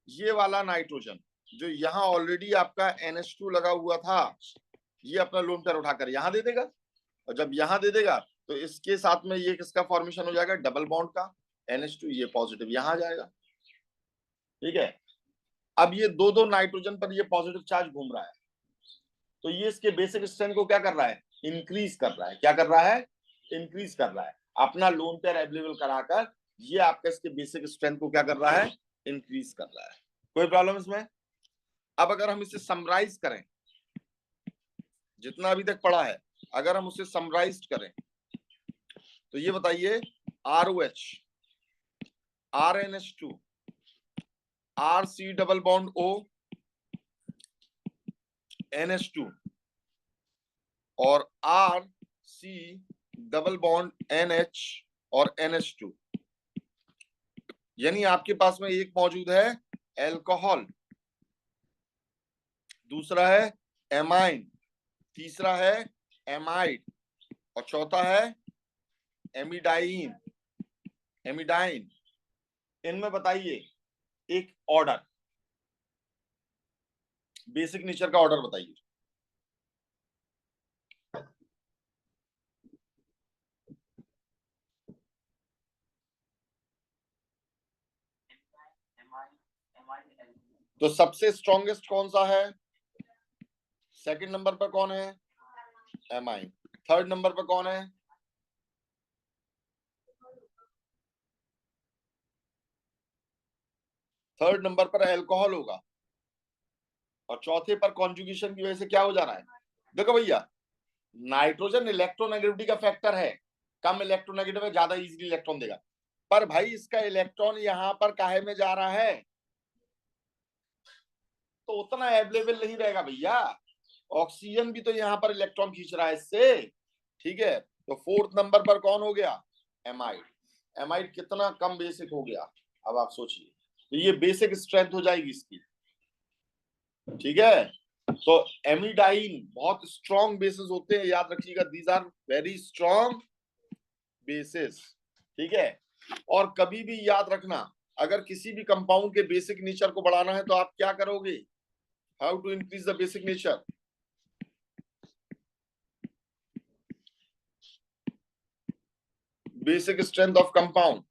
Speaker 1: ये वाला नाइट्रोजन, जो यहाँ ऑलरेडी आपका NH2 लगा हुआ था, ये अपना लोन पेयर उठाकर यहाँ दे देगा। और जब यहाँ दे देगा तो इसके साथ में ये किसका फॉर्मेशन हो जाएगा? डबल बॉन्ड का, NH2, ये पॉजिटिव यहाँ आ जाएगा। ठीक है, अब ये दो नाइट्रोजन पर ये पॉजिटिव चार्ज घूम रहा है, तो ये इसके बेसिक स्ट्रेंथ को क्या कर रहा है? इंक्रीज कर रहा है। क्या कर रहा है? इंक्रीज कर रहा है। अपना लोन पेयर अवेलेबल कराकर ये आपका इसके बेसिक स्ट्रेंथ को क्या कर रहा है? इंक्रीज कर रहा है। कोई प्रॉब्लम इसमें? अब अगर हम इसे समराइज करें, जितना अभी तक पढ़ा है अगर हम उसे समराइज करें तो ये बताइए, ROH, RNH2, RC double bond O, NH2 और RC डबल बॉन्ड NH और NH2, यानी आपके पास में एक मौजूद है एल्कोहल, दूसरा है एमाइन, तीसरा है एमाइड और चौथा है एमिडाइन। एमिडाइन, इनमें बताइए एक ऑर्डर, बेसिक नेचर का ऑर्डर बताइए। तो सबसे स्ट्रॉन्गेस्ट कौन सा है? सेकंड नंबर पर कौन है? एमाइन। थर्ड नंबर पर कौन है? थर्ड नंबर पर एल्कोहल होगा। और चौथे पर कॉन्जुगेशन की वजह से क्या हो जा रहा है? देखो भैया, नाइट्रोजन इलेक्ट्रोनेगेटिविटी का फैक्टर है, कम इलेक्ट्रोनेगेटिव है, ज्यादा इजीली इलेक्ट्रॉन देगा। पर भाई इसका इलेक्ट्रॉन यहाँ पर काहे में जा रहा है? तो उतना अवेलेबल नहीं रहेगा भैया। ऑक्सीजन भी तो यहाँ पर इलेक्ट्रॉन खींच रहा है इससे, ठीक है। तो फोर्थ नंबर पर कौन हो गया? एमाइड। एमाइड कितना कम बेसिक हो गया, अब आप सोचिए। तो ये बेसिक स्ट्रेंथ हो जाएगी इसकी, ठीक है। तो एमिडाइन बहुत स्ट्रॉन्ग बेसिस होते हैं, याद रखिएगा, these are very strong basis, ठीक है। और कभी भी याद रखना, अगर किसी भी कंपाउंड के बेसिक नेचर को बढ़ाना है तो आप क्या करोगे? How to increase the basic nature? Basic strength of compound.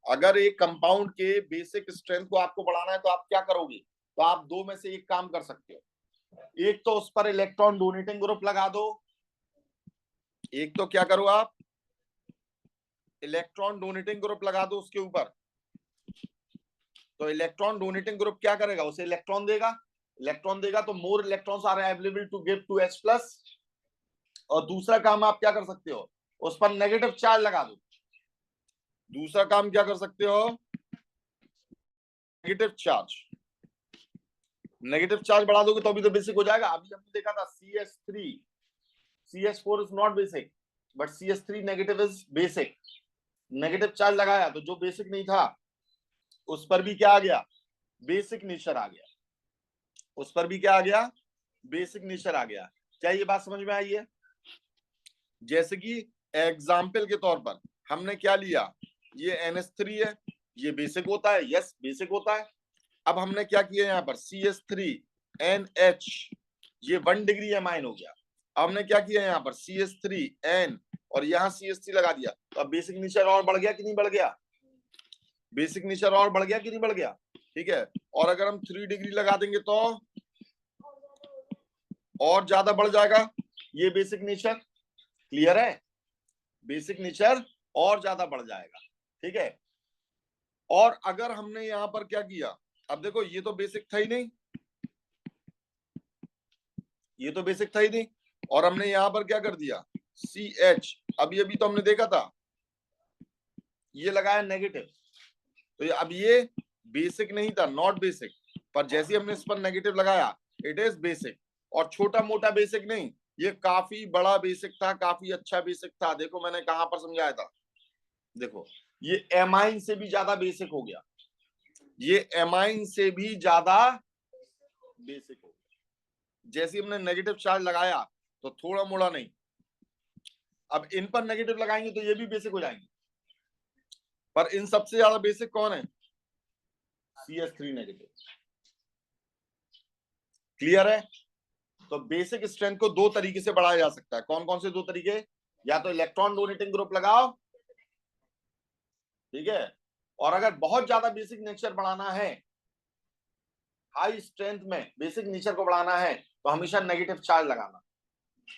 Speaker 1: अगर एक कंपाउंड के बेसिक स्ट्रेंथ को आपको बढ़ाना है तो आप क्या करोगे? तो आप दो में से एक काम कर सकते हो। एक तो उस पर इलेक्ट्रॉन डोनेटिंग ग्रुप लगा दो, एक तो क्या करो आप, इलेक्ट्रॉन डोनेटिंग ग्रुप लगा दो उसके ऊपर। तो इलेक्ट्रॉन डोनेटिंग ग्रुप क्या करेगा? उसे इलेक्ट्रॉन देगा। इलेक्ट्रॉन देगा तो more electrons are available to give to H+। और दूसरा काम आप क्या कर सकते हो? उस पर नेगेटिव चार्ज लगा दो। दूसरा काम क्या कर सकते हो? Negative charge. नेगेटिव चार्ज बढ़ा दोगे तो अभी तो बेसिक हो जाएगा। अभी हमने देखा था CH3, CH4 is not basic but CH3 negative is basic. Negative charge लगाया तो जो बेसिक नहीं था उस पर भी क्या आ गया? बेसिक नेचर आ गया। उस पर भी क्या आ गया? बेसिक नेचर आ गया। क्या ये बात समझ में आई है? जैसे कि एग्जाम्पल के तौर पर हमने क्या लिया, ये NH3 है, ये बेसिक होता है, यस बेसिक होता है। अब हमने क्या किया यहाँ पर, CH3NH, ये 1 डिग्री एमाइन हो गया। अब हमने क्या किया यहाँ पर, CH3N और यहाँ CH3 लगा दिया, तो अब बेसिक नेचर और बढ़ गया कि नहीं बढ़ गया? बेसिक नेचर और बढ़ गया कि नहीं बढ़ गया? ठीक है। और अगर हम 3 डिग्री लगा देंगे तो और ज्यादा बढ़ जाएगा ये बेसिक नेचर। क्लियर है? बेसिक नेचर और ज्यादा बढ़ जाएगा, ठीक है। और अगर हमने यहां पर क्या किया, अब देखो ये तो बेसिक था ही नहीं, ये तो बेसिक था ही नहीं, और हमने यहां पर क्या कर दिया, CH। अभी तो हमने देखा था ये लगाया नेगेटिव, तो अब ये बेसिक नहीं था, नॉट बेसिक, पर जैसे हमने इस पर नेगेटिव लगाया इट इज बेसिक। और छोटा मोटा बेसिक नहीं, ये काफी बड़ा बेसिक था, काफी अच्छा बेसिक था। देखो मैंने कहां पर समझाया था, देखो ये एमाइन से भी ज्यादा बेसिक हो गया, ये एमाइन से भी ज्यादा बेसिक हो गया। जैसे हमने नेगेटिव चार्ज लगाया तो थोड़ा मोड़ा नहीं, अब इन पर नेगेटिव लगाएंगे तो ये भी बेसिक हो जाएंगे, पर इन सबसे ज्यादा बेसिक कौन है? CH3 negative. क्लियर है? तो बेसिक स्ट्रेंथ को दो तरीके से बढ़ाया जा सकता है। कौन कौन से दो तरीके? या तो इलेक्ट्रॉन डोनेटिंग ग्रुप लगाओ, ठीक है, और अगर बहुत ज्यादा बेसिक नेचर बढ़ाना है, हाई स्ट्रेंथ में बेसिक नेचर को बढ़ाना है, तो हमेशा नेगेटिव चार्ज लगाना,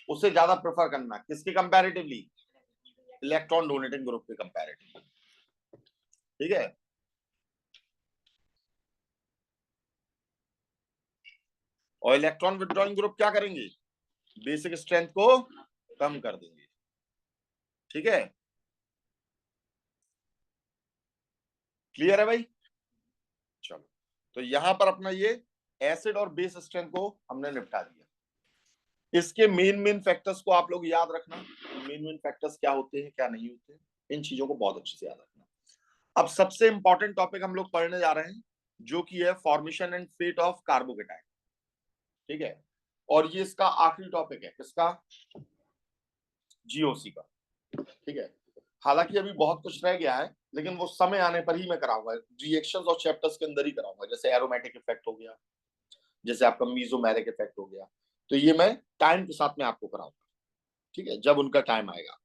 Speaker 1: उससे ज्यादा प्रेफर करना। किसके कंपैरेटिवली? इलेक्ट्रॉन डोनेटिंग ग्रुप के कंपैरेटिवली, ठीक है। और इलेक्ट्रॉन विथड्रॉइंग ग्रुप क्या करेंगे? बेसिक स्ट्रेंथ को कम कर देंगे, ठीक है। क्लियर है भाई? चलो, तो यहां पर अपना ये एसिड और बेस स्ट्रेंथ को हमने निपटा दिया। इसके मेन फैक्टर्स को आप लोग याद रखना, मेन फैक्टर्स क्या होते हैं क्या नहीं होते हैं, इन चीजों को बहुत अच्छे से याद रखना। अब सबसे इंपॉर्टेंट टॉपिक हम लोग पढ़ने जा रहे हैं, जो कि है formation and fate of carbocation, ठीक है। और ये इसका आखिरी टॉपिक है, किसका? GOC का, ठीक है। हालांकि अभी बहुत कुछ रह गया है, लेकिन वो समय आने पर ही मैं कराऊंगा, रिएक्शंस और चैप्टर्स के अंदर ही कराऊंगा। जैसे एरोमेटिक इफेक्ट हो गया, जैसे आपका मीजोमेरिक इफेक्ट हो गया, तो ये मैं टाइम के साथ में आपको कराऊंगा, ठीक है, जब उनका टाइम आएगा।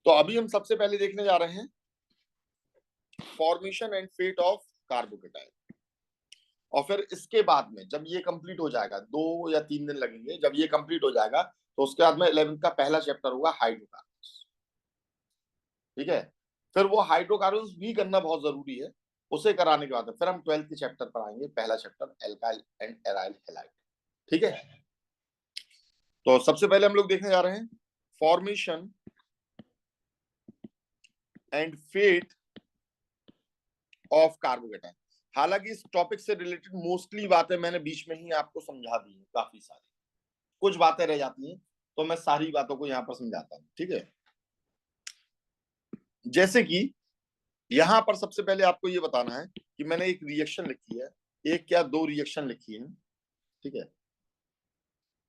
Speaker 1: तो अभी हम सबसे पहले देखने जा रहे हैं formation and fate of carbocation, और फिर इसके बाद में जब ये कंप्लीट हो जाएगा, 2 या 3 दिन लगेंगे, जब ये कंप्लीट हो जाएगा तो उसके बाद में 11th का पहला चैप्टर होगा हाइड्रोकार्बन्स, ठीक है। फिर वो हाइड्रोकार्बन्स भी करना बहुत जरूरी है, उसे कराने के बाद फिर हम 12th के चैप्टर पर आएंगे, पहला chapter alkyl and aryl halide, ठीक है। तो सबसे पहले हम लोग देखने जा रहे हैं formation and fate of carbocation. हालांकि इस टॉपिक से रिलेटेड मोस्टली बातें मैंने बीच में ही आपको समझा दी है, काफी सारी, कुछ बातें रह जाती हैं तो मैं सारी बातों को यहां पर समझाता हूं, ठीक है। जैसे कि यहां पर सबसे पहले आपको ये बताना है कि मैंने एक रिएक्शन लिखी है, एक क्या दो रिएक्शन लिखी है, ठीक है।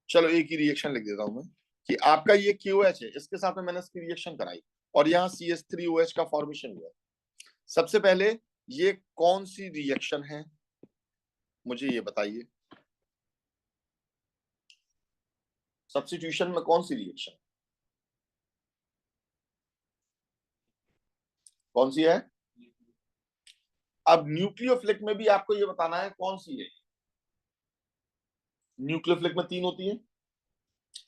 Speaker 1: चलो एक ही रिएक्शन लिख देता हूं मैं कि आपका ये KOH है, इसके साथ में मैंने इसकी रिएक्शन कराई और यहाँ CH3OH का फॉर्मेशन हुआ। सबसे पहले ये कौन सी रिएक्शन है मुझे ये बताइए, सब्स्टिट्यूशन में कौन सी रिएक्शन, कौन सी है? अब न्यूक्लियोफिलिक में भी आपको ये बताना है कौन सी है। न्यूक्लियोफिलिक में 3 होती है,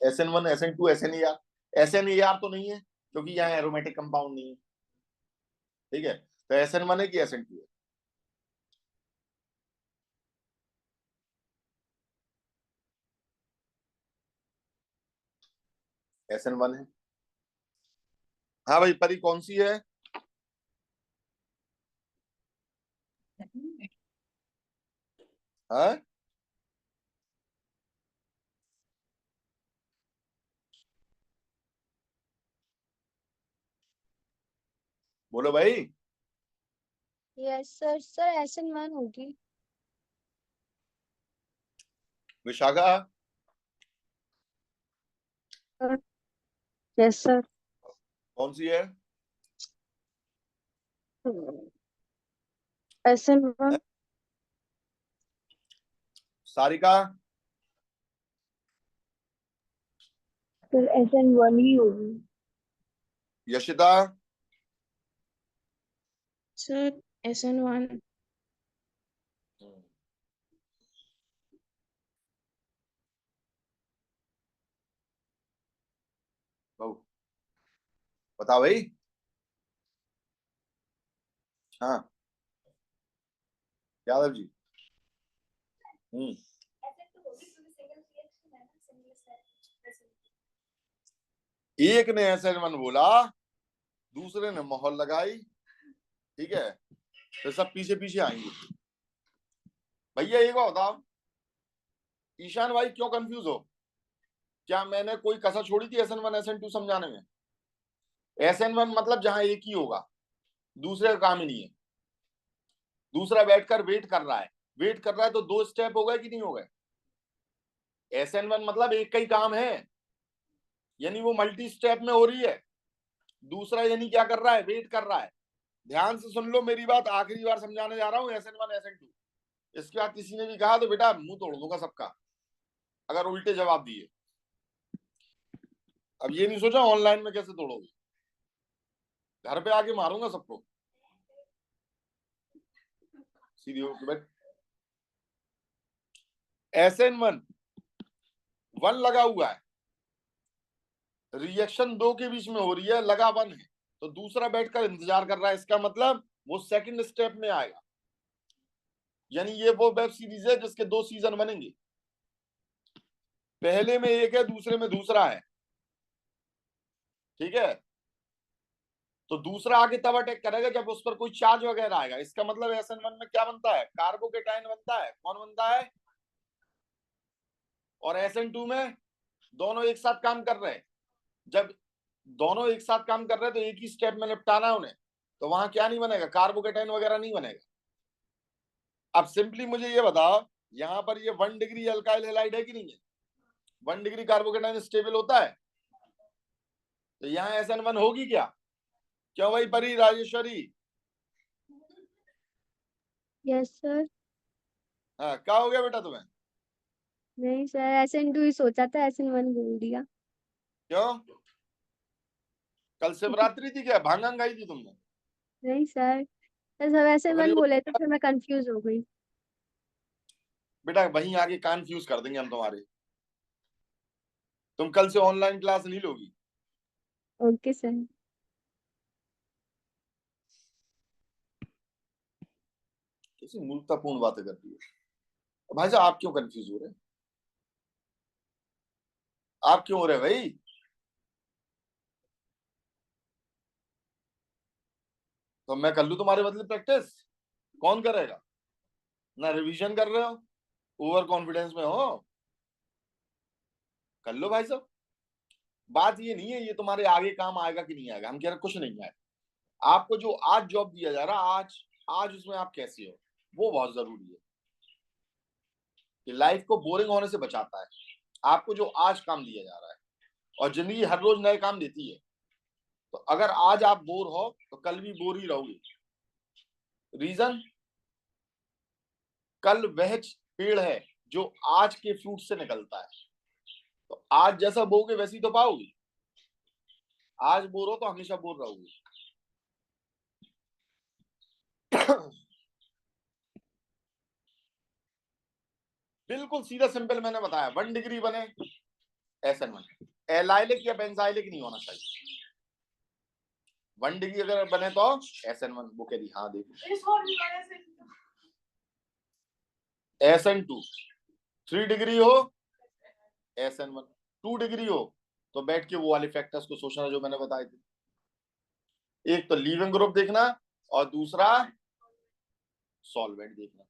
Speaker 1: SN1, SN2, SNAR। SNAR तो नहीं है क्योंकि यहाँ एरोमेटिक कंपाउंड नहीं है, ठीक है। तो SN1 है कि SN2 है? SN1 है। हाँ भाई परी, कौन सी है? हाँ बोलो भाई।
Speaker 3: Yes sir. सर SN1 होगी।
Speaker 1: Vishakha
Speaker 3: yes sir.
Speaker 1: कौन सी है?
Speaker 3: SN1।
Speaker 1: सारिका
Speaker 2: फिर SN1 ही होगी।
Speaker 1: Yashita
Speaker 4: sir SN1। बताओ भाई। हाँ यादव जी। एक ने SN1 बोला, दूसरे ने मोहर लगाई, ठीक है, तो सब पीछे पीछे आएंगे। भैया एक बात बताओ, ईशान भाई क्यों कंफ्यूज हो? क्या मैंने कोई कसर छोड़ी थी SN1 SN2 समझाने में? SN1 मतलब जहां एक ही होगा, दूसरे का काम ही नहीं है, दूसरा बैठकर वेट कर रहा है, वेट कर रहा है तो 2 स्टेप हो गए कि नहीं हो गए? SN1 मतलब एक का ही काम है, यानी वो मल्टी स्टेप में हो रही है। दूसरा यानी क्या कर रहा है? वेट कर रहा है। ध्यान से सुन लो मेरी बात, आखिरी बार समझाने जा रहा हूँ SN1 SN2। इसके बाद किसी ने भी कहा तो बेटा मुंह तोड़ दूंगा सबका, अगर उल्टे जवाब दिए। अब ये नहीं सोचा ऑनलाइन में कैसे तोड़ोगे, घर पे आके मारूंगा सबको सीधी होकर बैठ। SN1 1 लगा हुआ है, रिएक्शन 2 के बीच में हो रही है, लगा 1 है, तो दूसरा बैठकर इंतजार कर रहा है, इसका मतलब वो सेकंड स्टेप में आएगा। यानी ये वो वेब सीरीज है जिसके 2 सीजन बनेंगे, पहले में एक है, दूसरे में दूसरा है, ठीक है। तो दूसरा आगे तब अटैक करेगा जब उस पर कोई चार्ज वगैरह आएगा। इसका मतलब SN1 में क्या बनता है? कार्बोकेटाइन बनता है। कौन बनता है? और SN2 में दोनों एक साथ काम कर रहे हैं। जब दोनों एक साथ काम कर रहे हैं तो एक ही स्टेप में निपटाना है उन्हें, तो वहां क्या नहीं बनेगा? कार्बोकेटाइन वगैरह नहीं बनेगा। अब सिंपली मुझे ये बताओ, यहां पर ये 1 डिग्री अल्काइल हैलाइड है कि नहीं है? 1 डिग्री कार्बोकेटाइन स्टेबल होता है, तो यहाँ SN1 होगी क्या? क्यों भाई परी, राजेश्वरी?
Speaker 3: Yes sir.
Speaker 1: हाँ क्या हो गया बेटा तुम्हें?
Speaker 3: नहीं सर, SN2 ही सोचा था, SN1 बोल दिया।
Speaker 1: क्यों? कल शिवरात्रि थी क्या? भांग आई थी तुमने?
Speaker 3: नहीं सर, तो सब
Speaker 1: तो फिर
Speaker 3: SN1 बोले तो फिर मैं कंफ्यूज हो गई।
Speaker 1: बेटा वहीं आगे कन्फ्यूज कर देंगे हम तुम्हारे। तुम कल से ऑनलाइन क्लास नहीं लोगी।
Speaker 3: Okay sir.
Speaker 1: कैसी मूर्खतापूर्ण बातें करती है भाई साहब। आप क्यों कंफ्यूज हो रहे हैं? आप क्यों हो रहे हैं भाई? तो मैं कर लूं तुम्हारे बदले प्रैक्टिस? कौन करेगा? ना रिवीजन कर रहे हो, ओवर कॉन्फिडेंस में हो। कर लो भाई साहब। बात ये नहीं है ये तुम्हारे आगे काम आएगा कि नहीं आएगा, हम कह रहे कुछ नहीं आएगा। आपको जो आज जॉब दिया जा रहा आज आज उसमें आप कैसे हो वो बहुत जरूरी है। कि लाइफ को बोरिंग होने से बचाता है आपको जो आज काम दिया जा रहा है, और जिंदगी हर रोज नए काम देती है। तो अगर आज आप बोर हो तो कल भी बोर ही रहोगे। रीजन, कल वह पेड़ है जो आज के फ्रूट से निकलता है। तो आज जैसा बोगे वैसी तो पाओगे। आज बोर हो तो हमेशा बोर रहोगे। बिल्कुल सीधा सिंपल मैंने बताया। 1 डिग्री बने SN1, एलाइलिक या बेंजाइलिक नहीं होना चाहिए। 1 डिग्री अगर बने तो SN1। वो कह दी हाँ देखो।
Speaker 5: इस और भी वाले से
Speaker 1: SN2। 3 डिग्री हो SN1। 2 डिग्री हो तो बैठ के वो वाले फैक्टर्स को सोचना जो मैंने बताए थे। एक तो लीविंग ग्रुप देखना और दूसरा सॉल्वेंट देखना।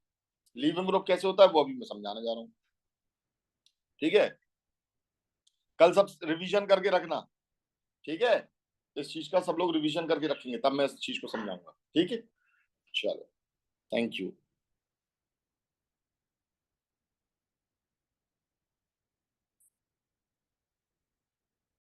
Speaker 1: लीविंग ग्रुप कैसे होता है वो अभी मैं समझाने जा रहा हूँ। ठीक है, कल सब रिवीजन करके रखना। ठीक है, इस चीज का सब लोग रिवीजन करके रखेंगे तब मैं इस चीज को समझाऊंगा। ठीक है, चलो, थैंक यू।